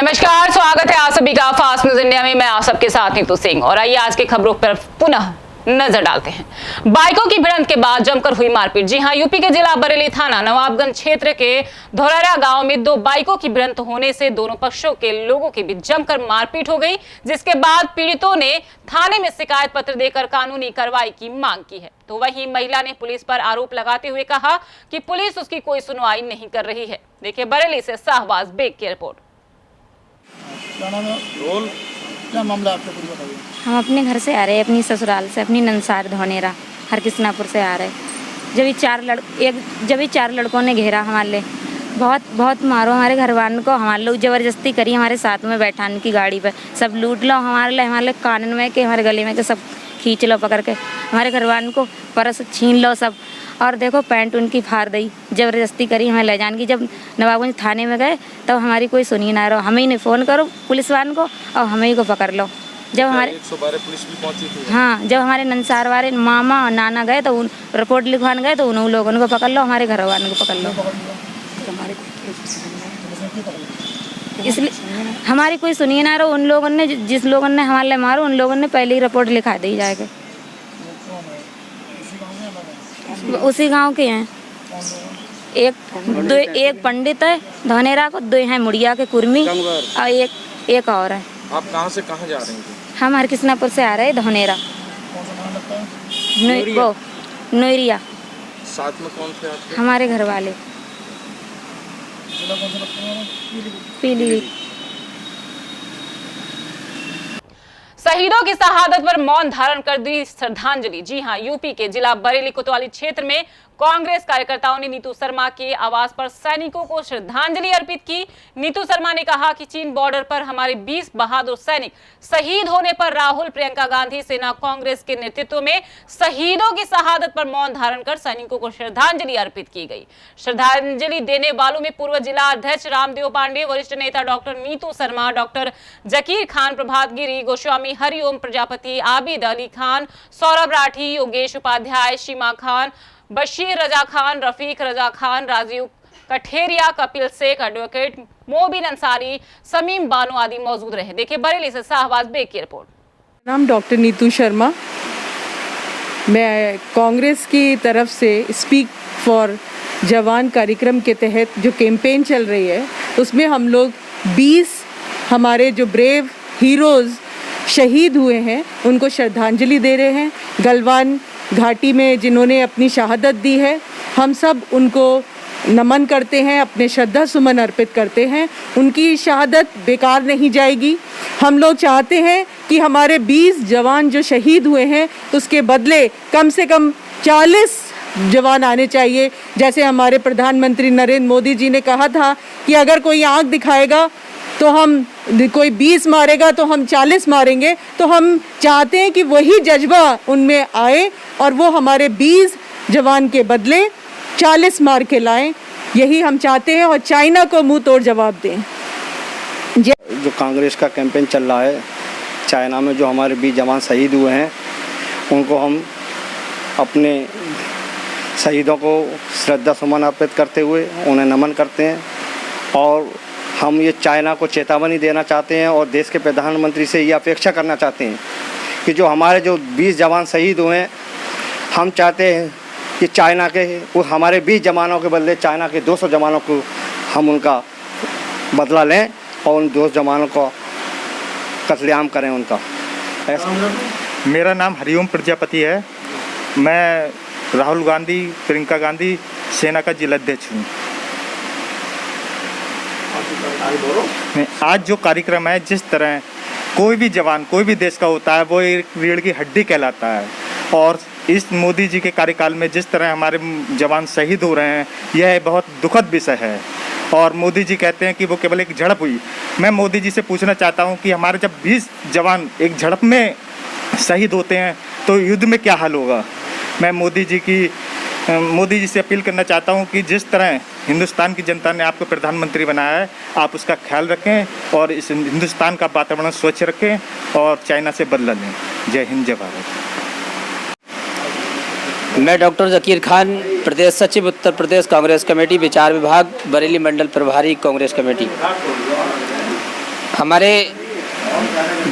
नमस्कार, स्वागत है आप सभी का फास्ट न्यूज इंडिया में। मैं आप सबके साथ नीतू सिंह और आइए आज की खबरों पर पुनः नजर डालते हैं। बाइकों की भिड़ंत के बाद जमकर हुई मारपीट। जी हां, यूपी के जिला बरेली थाना नवाबगंज क्षेत्र के धोरारा गांव में दो बाइकों की भिड़ंत होने से दोनों पक्षों के लोगों के बीच जमकर मारपीट हो गई, जिसके बाद पीड़ितों ने थाने में शिकायत पत्र देकर कानूनी कार्रवाई की मांग की है। तो वहीं महिला ने पुलिस पर आरोप लगाते हुए कहा कि पुलिस उसकी कोई सुनवाई नहीं कर रही है। देखिए बरेली से शाहबाज बेग की रिपोर्ट। क्या मामला आपका पूरी बताइए। हम अपने घर से आ रहे हैं, अपनी ससुराल से, अपनी नंसार धोनेरा हरकिस्नापुर से आ रहे। जब ये चार लड़कों ने घेरा हमारे लिए, बहुत मारो हमारे घर वालों को, हमारे लोग ज़बरदस्ती करी हमारे साथ में बैठाने की गाड़ी पे, सब लूट लो हमारे लिए कानन में के, हमारे गले में के, सब खींच लो पकड़ के, हमारे घर वालों को पर्स छीन लो सब, और देखो पैंट उनकी फाड़ दी, ज़बरदस्ती करी हमें ले जाने की। जब नवाबगंज थाने में गए तब हमारी कोई सुनी ना रहो, हमें ही नहीं फ़ोन करो पुलिस वालों को और हमें ही को पकड़ लो। जब हमारे 112 पुलिस भी पहुंची थी। हाँ, जब हमारे नंसार वाले मामा और नाना गए तो उन रिपोर्ट लिखवाने गए तो उन लोगों को पकड़ लो, हमारे घर वालों को पकड़ लो। इसलिए हमारी कोई सुनिए ना रहो। उन लोगों ने, जिस लोगों ने हमारे लिए मारो, उन लोगों ने पहले ही रिपोर्ट लिखा दी जाएगा। उसी गांव के हैं। एक पंडित है धोनेरा को, दो हैं मुड़िया के कुर्मी और एक और है। आप कहाँ से कहाँ जा रहे हैं? हम हरकिस्नापुर से आ रहे हैं धोनेरा। नोयरिया। साथ में कौन थे आपके? हमारे घर वाले। पीलीभीत। शहीदों की शहादत पर मौन धारण कर दी श्रद्धांजलि। जी हां, यूपी के जिला बरेली कोतवाली क्षेत्र में कांग्रेस कार्यकर्ताओं ने नीतू शर्मा के आवास पर सैनिकों को श्रद्धांजलि अर्पित की। नीतू शर्मा ने कहा कि चीन बॉर्डर पर हमारे 20 बहादुर सैनिक शहीद होने पर राहुल, प्रियंका गांधी सेना कांग्रेस के नेतृत्व में शहीदों की शहादत पर मौन धारण कर सैनिकों को श्रद्धांजलि अर्पित की गई। श्रद्धांजलि देने वालों में पूर्व जिला अध्यक्ष रामदेव पांडे, वरिष्ठ नेता डॉक्टर नीतू शर्मा, डॉक्टर जकीर खान, प्रभात गिरी, गोस्वामी हरिओम प्रजापति, आबिद अली खान, सौरभ राठी, योगेश उपाध्याय, शीमा खान, बशीर रजा खान, रफीक रजा खान, राजीव कठेरिया, कपिल शेख, एडवोकेट मोबिन अंसारी, समीम बानो आदि मौजूद रहे। देखिए बरेली से शाहबाज बेग की रिपोर्ट। नाम डॉक्टर नीतू शर्मा। मैं कांग्रेस की तरफ से स्पीक फॉर जवान कार्यक्रम के तहत जो कैंपेन चल रही है, उसमें हम लोग 20 हमारे जो ब्रेव हीरोज़ शहीद हुए हैं उनको श्रद्धांजलि दे रहे हैं। गलवान घाटी में जिन्होंने अपनी शहादत दी है, हम सब उनको नमन करते हैं, अपने श्रद्धा सुमन अर्पित करते हैं। उनकी शहादत बेकार नहीं जाएगी। हम लोग चाहते हैं कि हमारे 20 जवान जो शहीद हुए हैं उसके बदले कम से कम 40 जवान आने चाहिए। जैसे हमारे प्रधानमंत्री नरेंद्र मोदी जी ने कहा था कि अगर कोई आँख दिखाएगा तो हम, कोई 20 मारेगा तो हम 40 मारेंगे। तो हम चाहते हैं कि वही जज्बा उनमें आए और वो हमारे 20 जवान के बदले 40 मार के लाएं। यही हम चाहते हैं और चाइना को मुंह तोड़ जवाब दें। जो कांग्रेस का कैंपेन चल रहा है, चाइना में जो हमारे 20 जवान शहीद हुए हैं उनको हम अपने शहीदों को श्रद्धा सुमन अर्पित करते हुए उन्हें नमन करते हैं। और हम ये चाइना को चेतावनी देना चाहते हैं और देश के प्रधानमंत्री से ये अपेक्षा करना चाहते हैं कि जो हमारे जो 20 जवान शहीद हुए हैं, हम चाहते हैं कि चाइना के वो हमारे 20 जवानों के बदले चाइना के 200 जवानों को हम उनका बदला लें और उन 2 जवानों को कत्लेआम करें उनका। मेरा नाम हरिओम प्रजापति है। मैं राहुल गांधी, प्रियंका गांधी सेना का जिलाध्यक्ष हूँ। आज जो कार्यक्रम है, जिस तरह कोई भी जवान कोई भी देश का होता है वो एक रीढ़ की हड्डी कहलाता है, और इस मोदी जी के कार्यकाल में जिस तरह हमारे जवान शहीद हो रहे हैं, यह बहुत दुखद विषय है। और मोदी जी कहते हैं कि वो केवल एक झड़प हुई। मैं मोदी जी से पूछना चाहता हूं कि हमारे जब 20 जवान एक झड़प में शहीद होते हैं तो युद्ध में क्या हाल होगा। मैं मोदी जी से अपील करना चाहता हूं कि जिस तरह हिंदुस्तान की जनता ने आपको प्रधानमंत्री बनाया है, आप उसका ख्याल रखें और इस हिंदुस्तान का वातावरण स्वच्छ रखें और चाइना से बदला लें। जय हिंद, जय भारत। मैं डॉक्टर जकीर खान, प्रदेश सचिव उत्तर प्रदेश कांग्रेस कमेटी विचार विभाग, बरेली मंडल प्रभारी कांग्रेस कमेटी। हमारे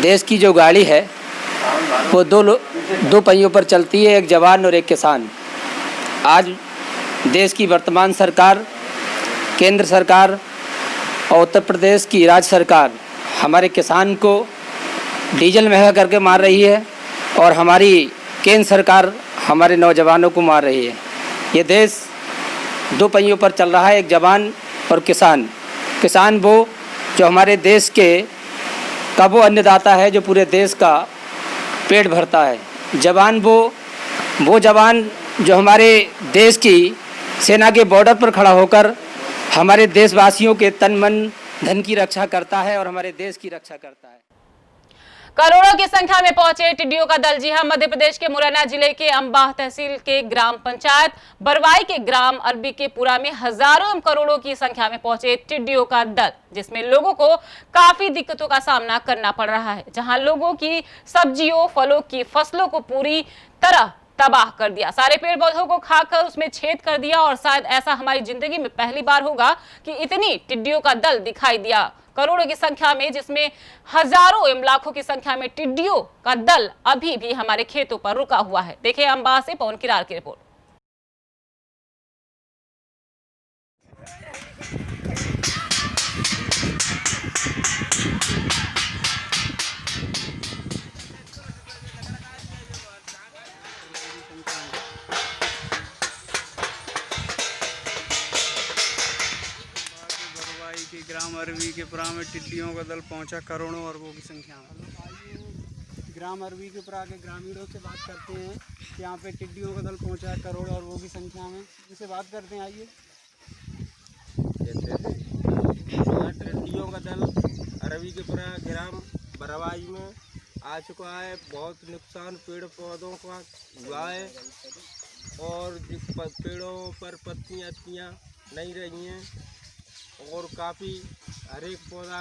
देश की जो गाड़ी है वो दो पहियों पर चलती है, एक जवान और एक किसान। आज देश की वर्तमान सरकार, केंद्र सरकार और उत्तर प्रदेश की राज्य सरकार हमारे किसान को डीजल महंगा करके मार रही है और हमारी केंद्र सरकार हमारे नौजवानों को मार रही है। ये देश दो पहियों पर चल रहा है, एक जवान और किसान। किसान वो जो हमारे देश का वो अन्नदाता है जो पूरे देश का पेट भरता है। जवान वो जवान जो हमारे देश की सेना के बॉर्डर पर खड़ा होकर हमारे देशवासियों के तन मन धन की रक्षा करता है और हमारे देश की रक्षा करता है। करोड़ों की संख्या में पहुंचे टिड्डियों का दल। जी हां, मध्य प्रदेश के मुरैना जिले के अंबाह तहसील के ग्राम पंचायत बरवाई के ग्राम अरबी के पुरा में हजारों करोड़ों की संख्या में पहुंचे टिड्डियों का दल, जिसमें लोगों को काफी दिक्कतों का सामना करना पड़ रहा है। जहां लोगों की सब्जियों फलों की फसलों को पूरी तरह तबाह कर दिया, सारे पेड़ पौधों को खाकर उसमें छेद कर दिया। और शायद ऐसा हमारी जिंदगी में पहली बार होगा कि इतनी टिड्डियों का दल दिखाई दिया, करोड़ों की संख्या में, जिसमें हजारों एवं लाखों की संख्या में टिड्डियों का दल अभी भी हमारे खेतों पर रुका हुआ है। देखिए अंबाह से पवन किरार की रिपोर्ट। कि ग्राम अरबी के पुरा में टिड्डियों का दल पहुंचा करोड़ों अरबों की संख्या में। ग्राम अरबी के पुरा के ग्रामीणों से बात करते हैं कि यहाँ पे टिड्डियों का दल पहुंचा है करोड़ों अरबों की संख्या में। इनसे बात करते हैं, आइए। टिड्डियों का दल अरबी के पुरा ग्राम बरवाई में आ चुका है। बहुत नुकसान पेड़ पौधों का हुआ है और पेड़ों पर पत्तियाँ नहीं रही हैं और काफ़ी हर एक पौधा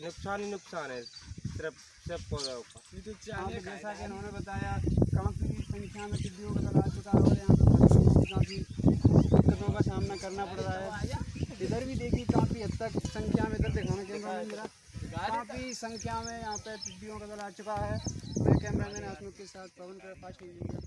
नुकसान ही नुकसान है, सिर्फ सब पौधों का। जैसा कि उन्होंने बताया काफ़ी संख्या में टिड्डियों का दल आ चुका है और यहाँ पर काफ़ी दिक्कतों का सामना करना पड़ रहा है। इधर भी देखिए काफ़ी हद तक संख्या में, इधर दिखाना कैमरा में मेरा, काफ़ी संख्या में यहाँ पे टिड्डियों का दल आ चुका है। मेरे कैमरा मैन आसमत के साथ पवन कर फास्ट लीजिएगा।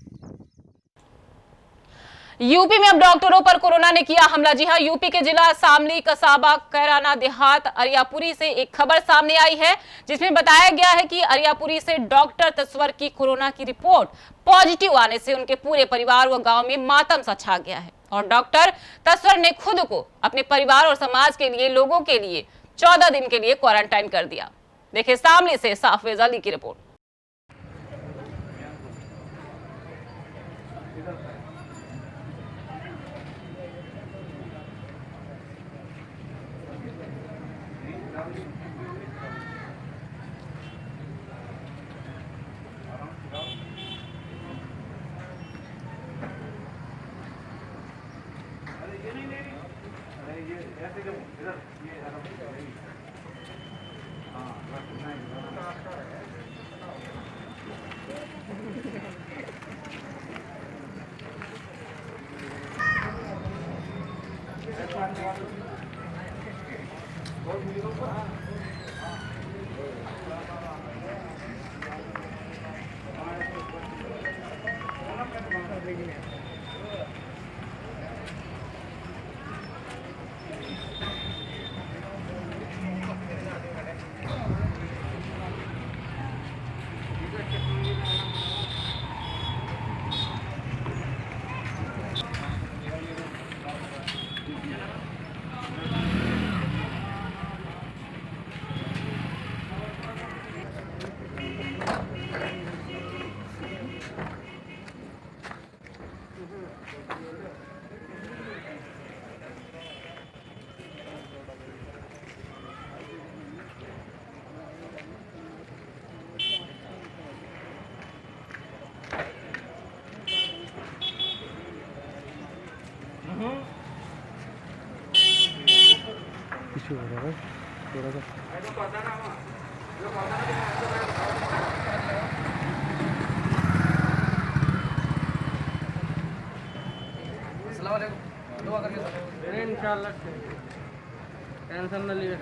यूपी में अब डॉक्टरों पर कोरोना ने किया हमला। जी हां, यूपी के जिला शामली, कसाबा, कैराना देहात, अरियापुरी से एक खबर सामने आई है, जिसमें बताया गया है कि अरियापुरी से डॉक्टर तस्वर की कोरोना की रिपोर्ट पॉजिटिव आने से उनके पूरे परिवार व गांव में मातम सा छा गया है और डॉक्टर तस्वर ने खुद को, अपने परिवार और समाज के लिए, लोगों के लिए 14 दिन के लिए क्वारंटाइन कर दिया। देखिए शामली से साफेज अली की रिपोर्ट। टेंशन न लिए।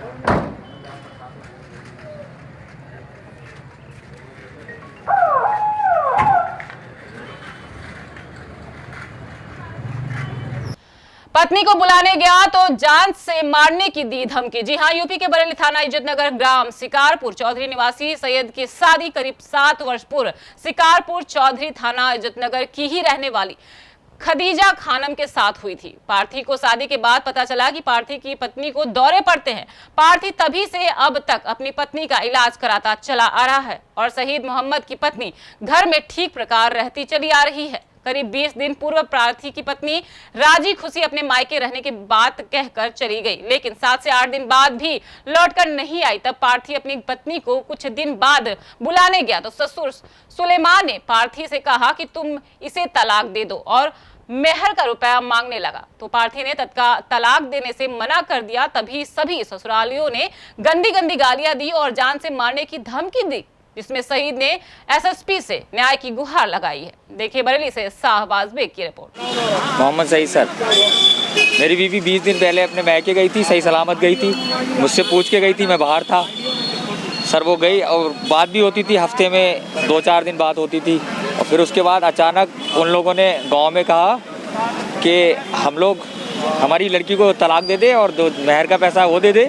पत्नी को बुलाने गया तो जान से मारने की दी धमकी। जी हां, यूपी के बरेली थाना इज्जतनगर ग्राम शिकारपुर चौधरी निवासी सैयद की शादी करीब 7 वर्ष पूर्व शिकारपुर चौधरी थाना इज्जतनगर की ही रहने वाली खदीजा खानम के साथ हुई थी। पार्थी को शादी के बाद पता चला कि पार्थी की पत्नी को दौरे पड़ते हैं। पार्थी तभी से अब तक अपनी पत्नी का इलाज कराता चला आ रहा है और शहीद मोहम्मद की पत्नी घर में ठीक प्रकार रहती चली आ रही है। करीब 20 दिन पूर्व पार्थी की पत्नी राजी खुशी अपने मायके रहने की बात कहकर चली गई, लेकिन 7 से 8 दिन बाद भी लौटकर नहीं आई। तब पार्थी अपनी पत्नी को कुछ दिन बाद बुलाने गया तो ससुर सुलेमान ने पार्थी से कहा कि तुम इसे तलाक दे दो और मेहर का रुपया मांगने लगा। तो पार्थी ने तत्काल तलाक देने से मना कर दिया। तभी सभी ससुरालियों ने गंदी गंदी गालियां दी और जान से मारने की धमकी दी, जिसमें शहीद ने एसएसपी से न्याय की गुहार लगाई है। देखिए बरेली से शाहबाज बेग की रिपोर्ट। मोहम्मद सईद सर, मेरी बीवी 20 दिन पहले अपने मैके गई थी, सही सलामत गई थी, मुझसे पूछ के गई थी, मैं बाहर था सर। वो गई और बात भी होती थी, हफ्ते में 2-4 दिन बात होती थी। और फिर उसके बाद अचानक उन लोगों ने गांव में कहा कि हम लोग हमारी लड़की को तलाक दे दे और जो मेहर का पैसा वो दे दे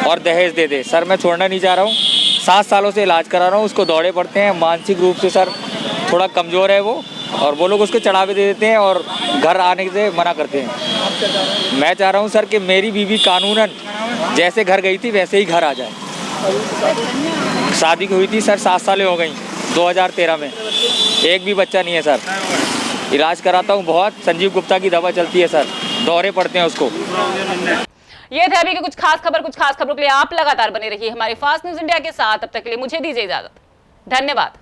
और दहेज दे दे। सर मैं छोड़ना नहीं चाह रहा हूँ, 7 सालों से इलाज करा रहा हूँ, उसको दौरे पड़ते हैं, मानसिक रूप से सर थोड़ा कमज़ोर है वो, और वो लोग उसको चढ़ावे दे देते हैं और घर आने से मना करते हैं। मैं चाह रहा हूँ सर कि मेरी बीवी कानूनन जैसे घर गई थी वैसे ही घर आ जाए। शादी हुई थी सर 7 सालें हो गई, 2013 में, एक भी बच्चा नहीं है सर। इलाज कराता हूँ बहुत, संजीव गुप्ता की दवा चलती है सर, दौरे पड़ते हैं उसको। ये थे अभी की कुछ खास खबरों के लिए आप लगातार बने रहिए हमारे फास्ट न्यूज इंडिया के साथ। अब तक के लिए मुझे दीजिए इजाजत। धन्यवाद।